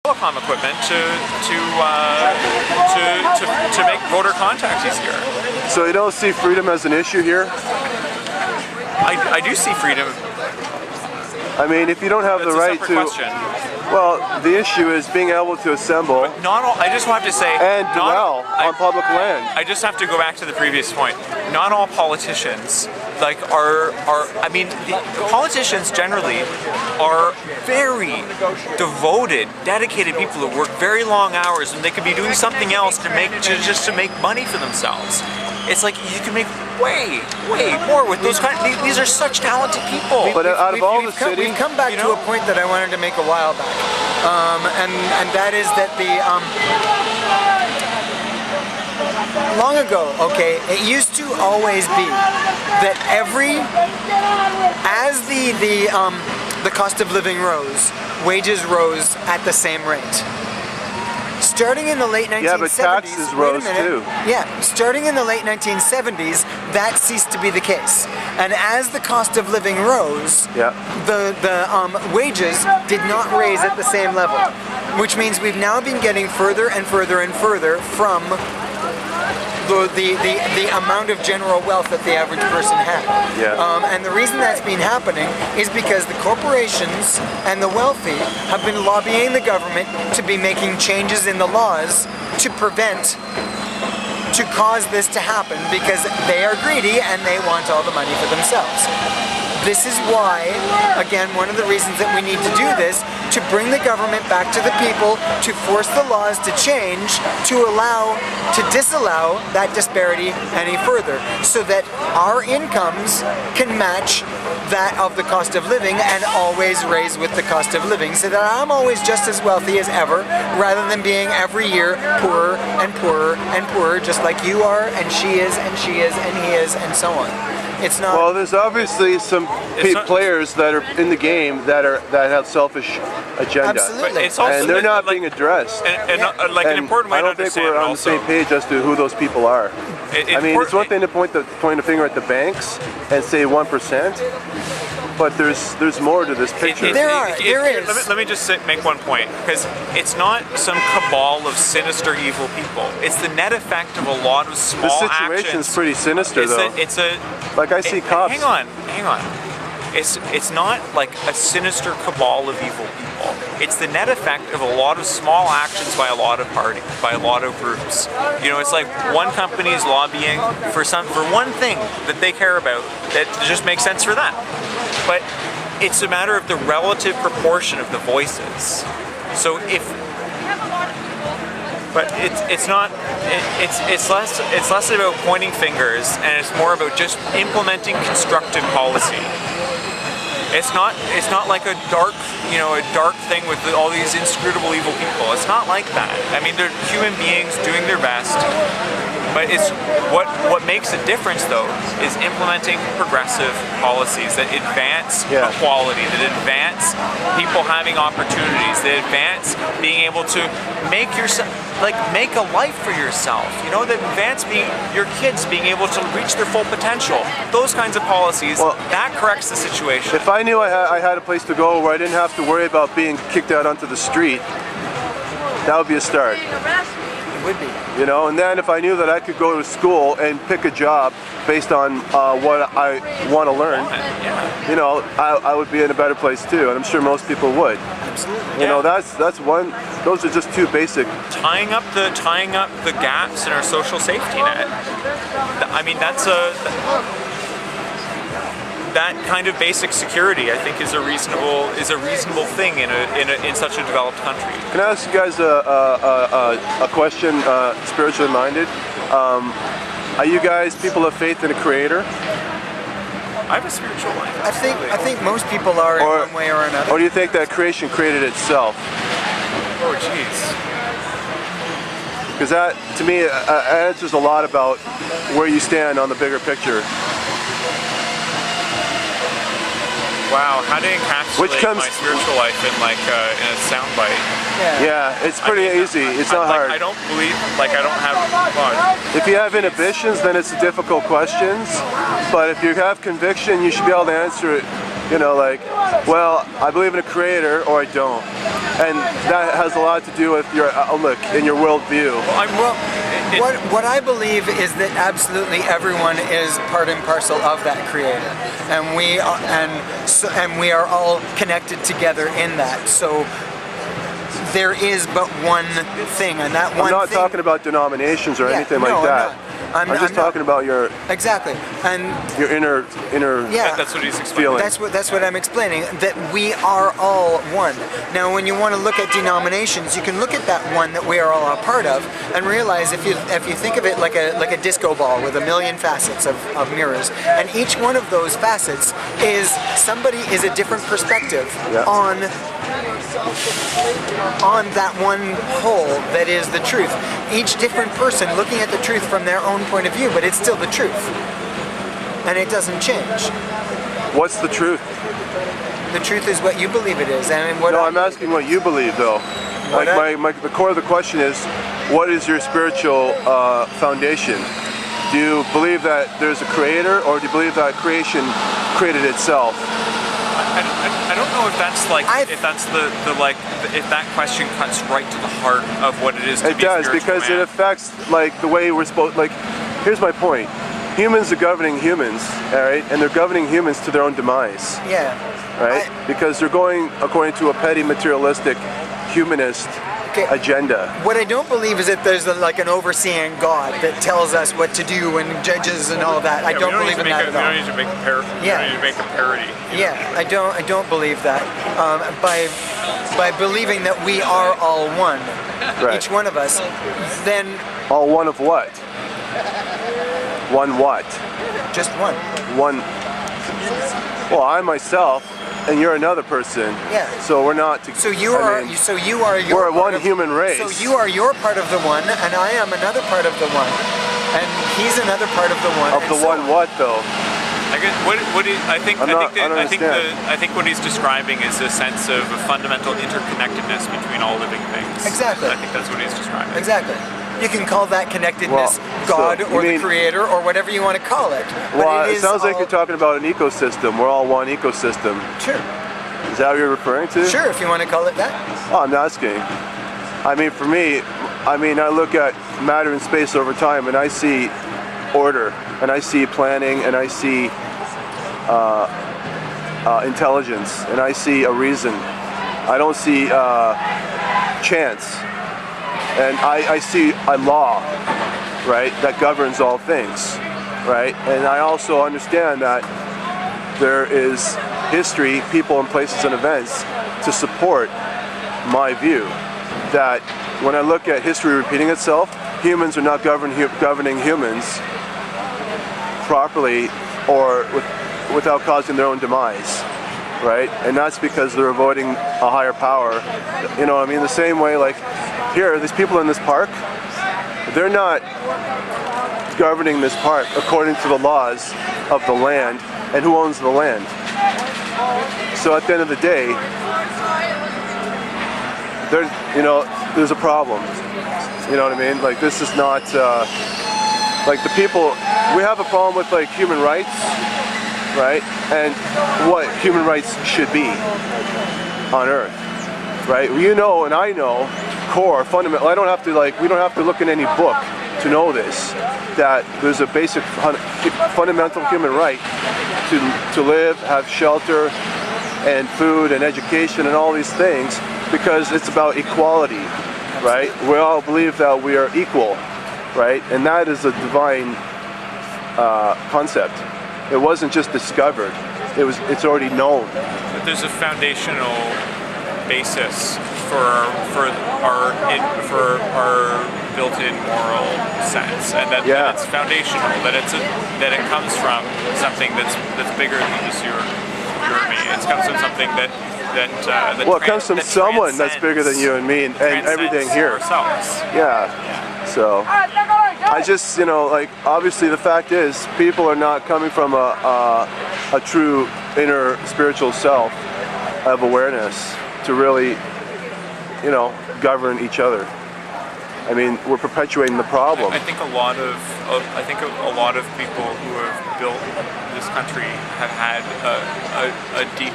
telecom equipment to make voter contact easier. So you don't see freedom as an issue here? I do see freedom. I mean, if you don't have the right to... Question. Well, the issue is being able to assemble Not all, I just have to say... and dwell on public land. I just have to go back to the previous point. Not all politicians I mean, the politicians generally are very devoted, dedicated people who work very long hours, and they could be doing something else just to make money for themselves. It's like you can make way more with those these are such talented people. But out of all the cities, we've come back to a point that I wanted to make a while back, and that is that long ago, okay, it used to always be that as the cost of living rose, wages rose at the same rate. Starting in the late 1970s, yeah, but taxes rose too. Yeah, starting in the late 1970s, that ceased to be the case. And as the cost of living rose, the wages did not raise at the same level, which means we've now been getting further and further and further from the amount of general wealth that the average person had. And the reason that's been happening is because the corporations and the wealthy have been lobbying the government to be making changes in the laws to cause this to happen, because they are greedy and they want all the money for themselves. This is why, again, one of the reasons that we need to do this, to bring the government back to the people, to force the laws to change, to disallow that disparity any further, so that our incomes can match that of the cost of living and always raise with the cost of living, so that I'm always just as wealthy as ever, rather than being every year poorer and poorer and poorer, just like you are, and she is, and she is, and he is, and so on. It's not. Well, there's obviously some players that are in the game that have selfish agenda. Absolutely. And they're not being addressed. An important way I don't think we're on the same page as to who those people are. I mean, it's one thing to point a finger at the banks and say 1%, but there's more to this picture. There is. Let me just make one point, because it's not some cabal of sinister, evil people. It's the net effect of a lot of small actions. The situation's pretty sinister, though. Like I see cops. Hang on. It's not like a sinister cabal of evil people. It's the net effect of a lot of small actions by a lot of parties, by a lot of groups. You know, it's like one company's lobbying for one thing that they care about that just makes sense for them. But it's a matter of the relative proportion of the voices. So it's less about pointing fingers, and it's more about just implementing constructive policy. It's not like a dark thing with all these inscrutable evil people. It's not like that. I mean, they're human beings doing their best. But it's what makes a difference, though, is implementing progressive policies that advance equality, that advance people having opportunities, that advance being able to make a life for yourself. You know, that advance your kids being able to reach their full potential. Those kinds of policies, that corrects the situation. If I knew I had a place to go where I didn't have to worry about being kicked out onto the street, that would be a start. Would be. You know, and then if I knew that I could go to school and pick a job based on what I want to learn, you know, I would be in a better place too, and I'm sure most people would. Absolutely. You know, that's one. Those are just two basic. Tying up the gaps in our social safety net. I mean, that kind of basic security, I think, is a reasonable thing in such a developed country. Can I ask you guys a question, spiritually minded? Are you guys people of faith in a creator? I have a spiritual life. I think most people are in one way or another. Or do you think that creation created itself? Oh, jeez. Because that, to me, answers a lot about where you stand on the bigger picture. Wow, how to encapsulate my spiritual life in in a soundbite? Yeah, it's pretty easy. It's not hard. I don't believe, I don't have God. If you have inhibitions, then it's difficult questions. But if you have conviction, you should be able to answer it. You know, like, well, I believe in a creator, or I don't. and that has a lot to do with your outlook and your worldview. What I believe is that absolutely everyone is part and parcel of that Creator, and we are all connected together in that. So there is but one thing, and that one. I'm not thing, talking about denominations or anything no, like that. I'm just talking about your exactly and your inner yeah. That's what he's explaining. That's what I'm explaining. That we are all one. Now, when you want to look at denominations, you can look at that one that we are all a part of, and realize if you think of it like a disco ball with a million facets of mirrors, and each one of those facets is a different perspective on that one whole that is the truth. Each different person looking at the truth from their own point of view, but it's still the truth. And it doesn't change. What's the truth? The truth is what you believe it is. And what I'm asking what you believe, though. The core of the question is, what is your spiritual foundation? Do you believe that there's a creator, or do you believe that creation created itself? I don't know if that's if that question cuts right to the heart of what it is to be a spiritual man. It does, because it affects the way we're supposed. Here's my point: humans are governing humans, all right, and they're governing humans to their own demise. Yeah. Right? Because they're going according to a petty, materialistic, humanist agenda. What I don't believe is that there's an overseeing God that tells us what to do and judges and all that. I don't believe in that at all. We don't need to make a parody. Yeah. We don't need to make a parody. Yeah, I don't believe that. By believing that we are all one, each one of us, then all one of what? One what? Just one. One. Well, I myself. And you're another person. Yeah. So we're not. So you are your. We're one human race. So you are your part of the one, and I am another part of the one, and he's another part of the one. Of the one, what though? I think what he's describing is a sense of a fundamental interconnectedness between all living things. Exactly. I think that's what he's describing. Exactly. You can call that connectedness God or the Creator or whatever you want to call it. Well, it sounds like you're talking about an ecosystem. We're all one ecosystem. Sure. Is that what you're referring to? Sure, if you want to call it that. Oh, I'm asking. I mean, for me, I look at matter and space over time, and I see order, and I see planning, and I see intelligence, and I see a reason. I don't see chance. And I see a law, right, that governs all things, right? And I also understand that there is history, people and places and events to support my view that when I look at history repeating itself, humans are not governing humans properly or without causing their own demise, right? And that's because they're avoiding a higher power. You know what I mean? The same way, here, these people in this park, they're not governing this park according to the laws of the land and who owns the land. So at the end of the day, there's a problem. You know what I mean? This is not the people. We have a problem with human rights, right? And what human rights should be on Earth, right? You know, and I know. Core, fundamental. We don't have to look in any book to know this. That there's a basic, fundamental human right to live, have shelter, and food, and education, and all these things, because it's about equality, right? We all believe that we are equal, right? And that is a divine concept. It wasn't just discovered; it's already known. But there's a foundational basis for our built-in moral sense, and that it's foundational. That it comes from something that's bigger than just you or me. It comes from something that it comes from someone that's bigger than you and me and everything here. Ourselves. Yeah. So I just obviously the fact is people are not coming from a true inner spiritual self of awareness to really govern each other. I mean, we're perpetuating the problem. I think a lot of people who have built this country have had a deep